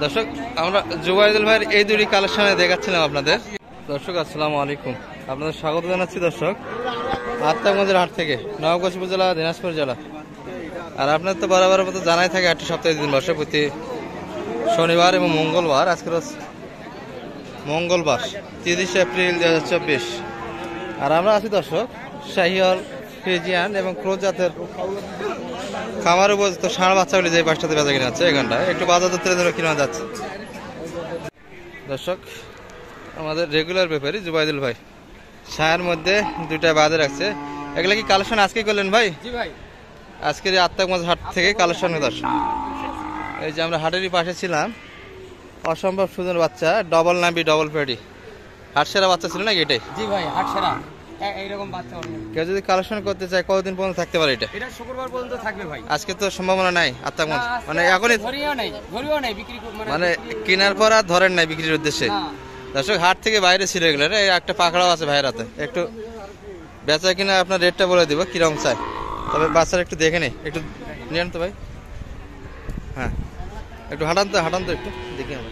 দর্শক আমরা জুবাইদুল ভাইয়ের এই দুটি কালেকশনে দেখাচ্ছিলাম আপনাদের। দর্শক আসসালামু আলাইকুম, আপনাদের স্বাগত জানাচ্ছি দর্শক আত্মাগঞ্জের হাট থেকে, নওগাঁ উপজেলা, দিনাজপুর জেলা। আর আপনার তো বরাবর মতো জানাই থাকে হাটটি সপ্তাহে দিন বসে, প্রতি শনিবার এবং মঙ্গলবার। আজকে মঙ্গলবার 30 এপ্রিল 2024। আর আমরা আছি দর্শক শাহিওয়াল, ফ্রিজিয়ান এবং ক্রোজ জাতের খামার উপযুক্ত ষাঁড় বাচ্চাগুলি যে পাঁচটাতে বেচা কিনে যাচ্ছে এখানটায় একটু বাজার দর তুলে ধরে কিনা যাচ্ছে। দর্শক আমাদের রেগুলার ব্যাপারী জুবাইদুল ভাই ছায়ার মধ্যে দুইটা বাদে রাখছে। এগুলা কি কালেকশন আজকে করলেন ভাই? জি ভাই, আজকের এই আত্মাগঞ্জ হাট থেকে কালেকশন। দর্শক এই যে আমরা হাটেরই পাশে ছিলাম, অসম্ভব সুন্দর বাচ্চা, ডবল নাবি ডবল পেডি হাটসেরা বাচ্চা ছিল নাকি এটাই? জি ভাই, হাটসেরা এইরকম বাচ্চা। কেউ যদি কালেকশন করতে চায় কতদিন পর্যন্ত থাকতে পারে এটা? এটা শুক্রবার পর্যন্ত থাকবে ভাই। আজকে তো সম্ভাবনা নাই আত্মাগঞ্জ, মানে এখনই ঘুরিও নাই বিক্রি মানে কেনার পর আর ধরেন নাই বিক্রির উদ্দেশ্যে। দর্শক হাট থেকে বাইরে ছিল এগুলো, একটা পাকড়াও আছে ভাইয়ের হাতে। একটু বেচা কিনা আপনার রেটটা বলে দিব কিরকম চাই, তবে বাচ্চারা একটু দেখে নেই, একটু নিয়ে তো ভাই। হ্যাঁ একটু হাঁটান তো একটু দেখি আমরা।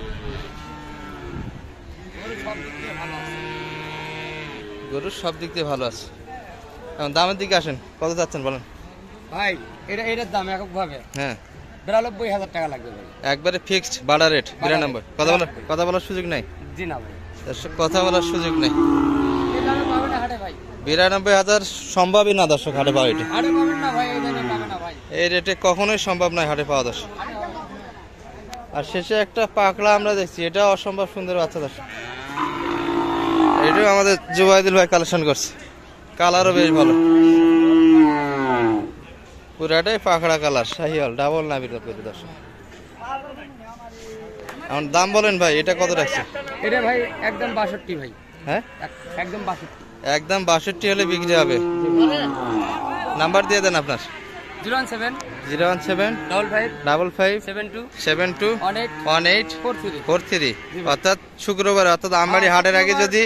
গরুর সব দিক দিয়ে ভালো আছে। এখন দামের দিকে আসেন, কত চাচ্ছেন বলেন ভাই? এটার দাম এককভাবে হ্যাঁ 92,000 টাকা লাগবে ভাই। একবারে ফিক্সড বাড়া রেট 92। কথা বলার সুযোগ নাই? জি না ভাই, কথা বলার সুযোগ নেই। এই দামে পাবে না হাটে ভাই। 92,000 সম্ভবই না দর্শক হাটে পাওয়া। এটা হাটে পাবেন না ভাই, এই দামে পাবে না ভাই। এই রেটে কখনোই সম্ভব নয় হাটে পাওয়া দর্শক। আর শেষে একটা পাকড়া আমরা দেখছি, এটা অসম্ভব সুন্দর বাচ্চা দর্শক। এটাও আমাদের জুবাইদুল ভাই কালেকশন করছে, কালারও বেশ ভালো, পুরাটাই পাকড়া কালার, শাহিওয়াল ডাবল নাভির দর্শক। এখন দাম বলেন ভাই, এটা কত রাখছে? এটা ভাই একদম 62 ভাই। হ্যাঁ একদম 62। একদম 62 হলে বিক্রি হবে। নাম্বার দিয়ে দেন আপনার। 017 55 72 18 43। অর্থাৎ শুক্রবার, অর্থাৎ আমবাড়ি হাটের আগে যদি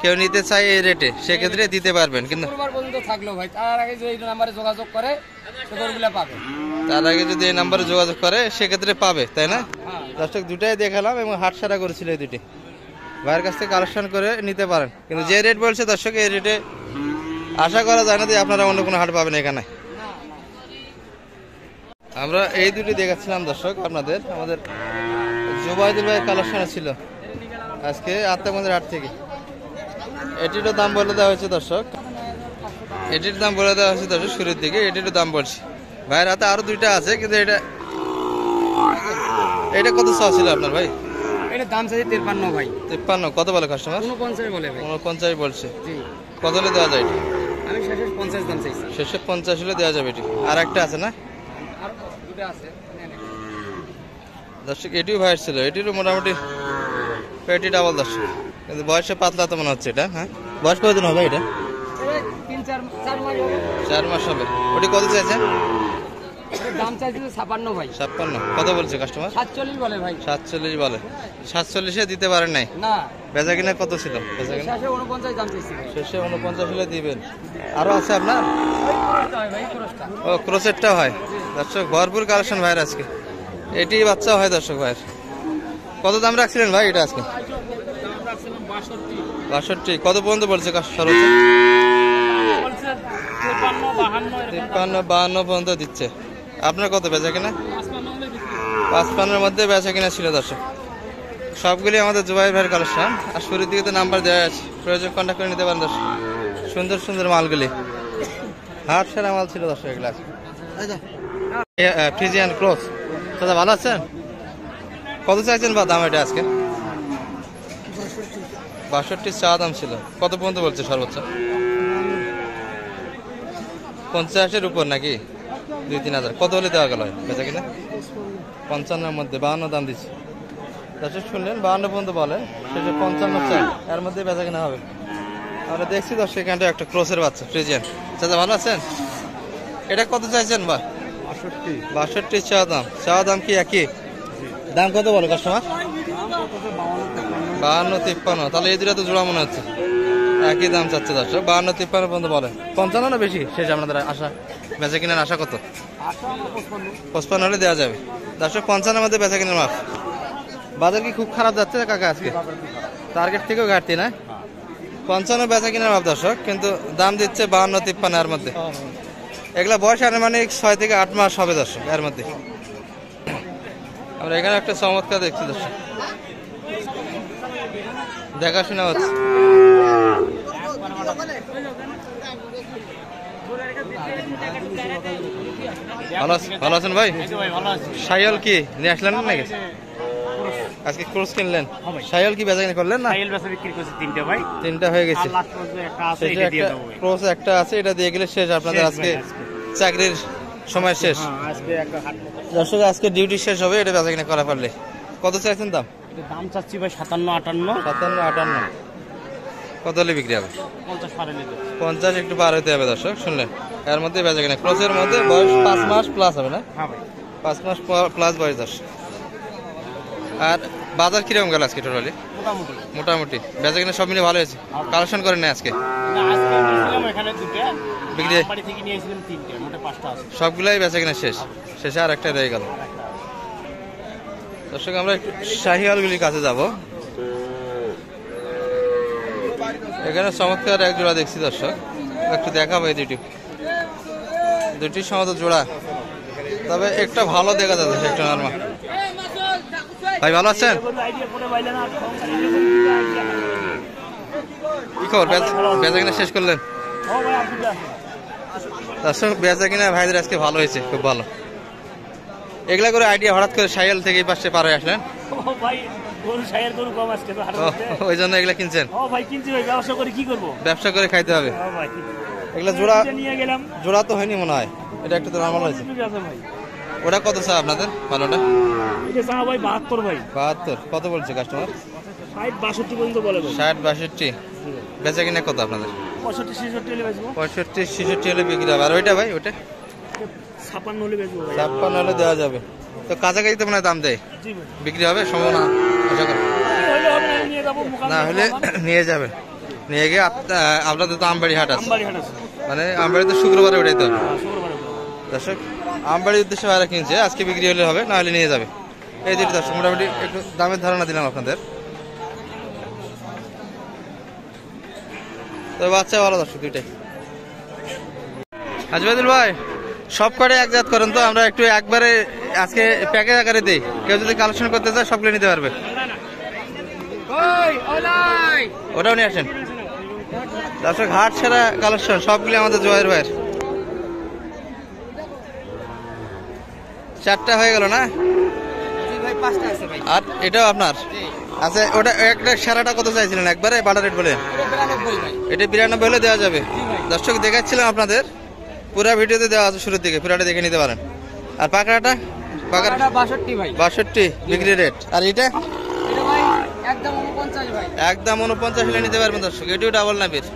কেউ নিতে চায় এই রেটে, সেক্ষেত্রে দিতে পারবেন। কিন্তু শুক্রবার পর্যন্ত থাকলো ভাই, তার আগে যদি এই নম্বরে যোগাযোগ করে গরুগুলো পাবে। তার আগে যদি এই নাম্বারে যোগাযোগ করে সেক্ষেত্রে পাবে, তাই না? দর্শক দুটাই দেখালাম এবং হাট সারা করেছিল এই দুটি। ভাইয়ের কাছ থেকে কালেকশন করে নিতে পারেন, কিন্তু যে রেট বলছে দর্শক এই রেটে আশা করা যায় না যে আপনারা অন্য কোনো হাট পাবেন এখানে। আমরা এই দুটি দেখাচ্ছিলাম দর্শক আপনাদের, আমাদের জুবাইদুল ভাইয়ের কালেকশনে ছিল আজকে আত্মাগঞ্জের হাট থেকে। এটিরও দাম বলে দেওয়া হয়েছে দর্শক, এটির দাম বলে দেওয়া হয়েছে দর্শক শুরুর দিকে। এটিরও দাম বলছি, ভাইয়ের হাতে আরো দুইটা আছে, কিন্তু এটা কত চাওয়া ছিল আপনার ভাই? এটা দাম চাইছে 53 ভাই। 53 কত বলে কাস্টমার? 49 বলে ভাই। 49 বলছে। জি, কত হলে দেওয়া যায়? আমি শেষে 50 দাম চাইছি। শেষে 50 হলে দেওয়া যাবে। এটি আর একটা আছে না আর দুটো আছে দর্শক, এটিও ভাইয়ের ছিল। এটিরও মোটামুটি পেটি ডাবল দর্শক, কিন্তু বয়সে পাতলা তো মনে হচ্ছে এটা। হ্যাঁ বয়স কতদিন হবে এটা? 3-4 মাস হবে। 4 মাস হবে। ওটি কত চাইছে? দাম চাইছে 56 ভাই। 56 কত বলছে কাস্টমার? 47 বলে ভাই। 47 বলে। 47-এ দিতে পারেন নাই? না, বেচা কিনা কত ছিল? বেচা কিনা শেষে 49 দাম চাইছি। শেষে 49 হলে দিবেন। আরো আছে আপনার? ভাই ক্রসটা। ও ক্রোসেটটা হয় দর্শক, ভরপুর কালেকশন ভাইয়ের আজকে। এটি বাচ্চা হয় দর্শক ভাইয়ের। কত দাম রাখছিলেন ভাই এটা আজকে? 62 কত পর্যন্ত বলছে সর্বোচ্চ? 53-52 পর্যন্ত দিচ্ছে। আপনার কত বেচা কিনা? 55-এর মধ্যে বেচা কিনা ছিল দর্শক। সবগুলি আমাদের জুবাই ভাইয়ের কালেকশন। আর শুরুর দিকে তো নাম্বার দেওয়া আছে, প্রয়োজন কন্ট্যাক্ট করে নিতে পারেন দর্শক। সুন্দর সুন্দর মালগুলি, হাট সেরা মাল ছিল দর্শক এগুলো। ফ্রিজিয়ান ক্রস দাদা ভালো আছেন? কত চাইছেন বা দাম এটা আজকে? 62 চা দাম ছিল। কত পর্যন্ত বলছে সর্বোচ্চ? 50-এর উপর নাকি? 2-3 হাজার। কত হলে দেওয়া গেল বেচা কিনা? 55-এর মধ্যে 52 দাম দিচ্ছে দর্শক। শুনলেন 52 পর্যন্ত বলেন, শেষে 55 চাই, এর মধ্যে বেচা কিনা হবে। আমরা দেখছি দর্শক এখানটা একটা ক্রসের বাচ্চা ফ্রিজিয়ান। চাচা ভালো আছেন? এটা কত চাইছেন বা? 62 চা দাম কি একই দাম? কত বলো কাস্টমার? 52-53। তাহলে এই দুটা তো জোড়া মনে হচ্ছে, একই দাম চাচ্ছে দর্শক। 52-53 পর্যন্ত বলেন। 55 না বেশি শেষ আপনাদের আশা? বেচা কিনার আশা কত? 55 হলে দেওয়া যাবে দর্শক। 55-এর মধ্যে বেচা কিনার মাপ। বাজার কি খুব খারাপ যাচ্ছে কাকা আজকে? টার্গেট থেকেও ঘাটতি না? 55 বেচা কিনার ভাব দর্শক, কিন্তু দাম দিচ্ছে 52-53 এর মধ্যে। এগুলা বয়স আনুমানিক 6 থেকে 8 মাস হবে দর্শক। এর মধ্যে আমরা এখানে একটা চমৎকার দেখছি দর্শক, দেখাশোনা হচ্ছে। ভালো আছেন ভাই? সাইয়াল কি নিয়ে আসলেন নাকি আজকে? ক্রস কিনলেন? সাইয়াল কি বেচা কিনা করলেন না? তিনটা হয়ে গেছে, ক্রস একটা আছে, এটা দিয়ে গেলে শেষ আপনাদের আজকে চাকরির সময় শেষ। দর্শক আজকে ডিউটি শেষ হবে, এটা বেচা কিনা করা পারলে। কত চাইছেন দাম? দাম চাচ্ছি ভাই 57-58। 57-58 কত হলে বিক্রি হবে? 50 একটু পার হতে হবে দর্শক, শুনলেন? এর মধ্যে বেচা কিনা, ক্রসের মধ্যে বয়স 5 মাস প্লাস হবে না? 5 মাস প্লাস বয়স দর্শক। আর বাজার কিরকম গেল আজকে টোটালি? মোটামুটি বেচা কিনা সব মিলে ভালো হয়েছে? কালেকশন করেন না আজকে? বিক্রি সবগুলাই বেচা কিনা শেষ, শেষে আর একটা রয়ে গেল দর্শক। আমরা একটু শাহিওয়ালগুলির কাছে যাব। এখানে চমৎকার এক জোড়া দেখছি দর্শক, একটু দেখাবো। এই দুটি সমত জোড়া, তবে একটা ভালো দেখা যাচ্ছে, একটা নরমাল। ভাই ভালো আছেন? কি খবর, বেচা কিনা শেষ করলেন? দর্শক বেচা কিনা ভাইদের আজকে ভালো হয়েছে, খুব ভালো। এগুলা করে আইডিয়া হঠাৎ করে সাইকেল থেকে এই পাশে পার হয়ে আসলেন? ওই জন্য এগুলা কিনছেন? ব্যবসা করে খাইতে হবে। এগুলা জোড়া তো হয়নি মনে হয়, এটা একটু নরমাল হয়েছে। ওটা কত চা আপনাদের ভালোটা? 72 কত বলছে কাস্টমার? 60-62 বেচা কিনা কত আপনাদের? 65-66 হলে বিক্রি হবে। আর ওইটা ভাই, ওইটা 56 হলে দেওয়া যাবে। তো কাছাকাছি তো মনে হয় দাম দেয়, বিক্রি হবে সম্ভাবনা আশা করি? না হলে নিয়ে যাবে, নিয়ে গিয়ে আপনাদের তো আমবাড়ি হাট আছে, মানে আমবাড়ি তো শুক্রবারে ওটাইতে হবে দর্শক। আমবাড়ির উদ্দেশ্যে ভাড়া কিনছে, আজকে বিক্রি হলে হবে, না হলে নিয়ে যাবে। এই দুটি দর্শক মোটামুটি একটু দামের ধারণা দিলাম আপনাদের। তো বাচ্চা ভালো দর্শক দুইটাই। আজবাদুল ভাই সব কটাই এক জাত করেন তো, আমরা একটু একবারে আজকে প্যাকেজ আকারে দিই, কেউ যদি কালেকশন করতে চায় সবগুলো নিতে পারবে। ওটাও নিয়ে আসেন দর্শক, হাট ছাড়া কালেকশন সবগুলি আমাদের জয়ের ভাইয়ের। 4টা হয়ে গেল না? আর এটাও আপনার? আচ্ছা ওটা একটা সারাটা কত চাইছিলেন একবারে বাটা রেট বলে? এটা 92 হলে দেওয়া যাবে দর্শক। দেখাচ্ছিলাম আপনাদের, পুরা ভিডিওতে দেওয়া আছে শুরুর দিকে, পুরাটা দেখে নিতে পারেন। আর পাকড়াটা? 62 বিক্রি রেট। আর এটা একদম 49 হলে নিতে পারবেন দর্শক, এটিও ডাবল নাবির।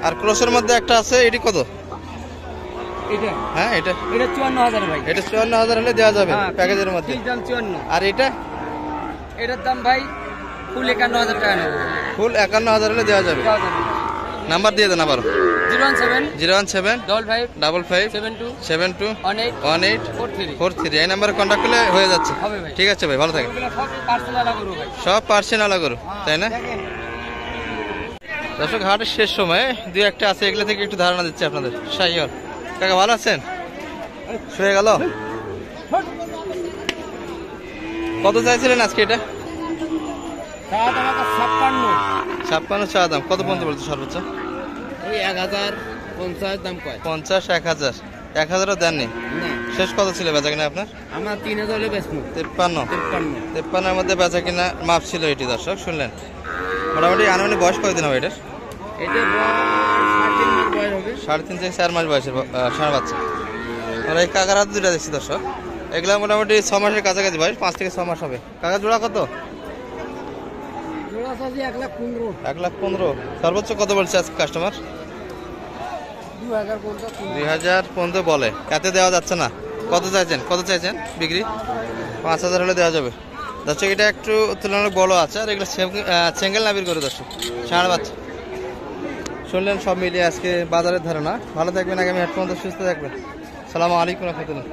আর ক্রসের মধ্যে একটা আছে, এটি কত? হ্যাঁ এটা 54,000 ভাই। এটা 54,000 হলে দেওয়া যাবে প্যাকেজের মধ্যে। আর এটার দাম ভাই ফুল 51,000 টাকা নেব। ফুল 51,000 হলে দেওয়া যাবে। নাম্বার দিয়ে দেন আবার। 017 55 72 1843। এই নাম্বারে কন্ট্যাক্ট করলে হয়ে যাচ্ছে। ঠিক আছে ভাই, ভালো থাকেন। সব পার্সেনাল গরু তাই না দর্শক? হাটের শেষ সময়ে দুই একটা আছে, এগুলো থেকে একটু ধারণা দিচ্ছে আপনাদের। শাহিওয়াল কাকা ভালো আছেন? শুয়ে গেল? কত চাইছিলেন আজকে এটা? 56 চা দাম। কত পর্যন্ত বলছে সর্বোচ্চ? 1050 দাম কয়। 50 1000 1000ও দেননি? শেষ কত ছিল বেচা কিনা আপনার? আমরা 3000 হলে বেচবো। 53 মধ্যে বেচা কিনা মাপ ছিল এটি দর্শক, শুনলেন? মোটামুটি আনুমানিক বয়স কতদিন হবে এটার? এটা 3.5 মাস বয়স হবে। 3.5 থেকে 4 মাস বয়সের ষাঁড় বাচ্চা। আমরা এই কাকার হাতে দুটা দেখছি দর্শক, এগুলা মোটামুটি 6 মাসের কাছাকাছি বয়স, 5 থেকে 6 মাস হবে। কাকা জোড়া কত? 1,15,000। সর্বোচ্চ কত বলছে আজকে কাস্টমার? 2000 পর্যন্ত বলে, এতে দেওয়া যাচ্ছে না। কত চাইছেন বিক্রি? 5,000 হলে দেওয়া যাবে দর্শক। এটা একটু তুলনামূলক বড় আছে, আর এগুলো সিঙ্গেল নাবির করে দর্শক, ষাঁড় বাচ্চা। শুনলেন সব মিলিয়ে আজকে বাজারের ধারণা। ভালো থাকবেন, আগামী হাট পর্যন্ত সুস্থ থাকবেন। আসসালামু আলাইকুম রহমতুল্লাহ।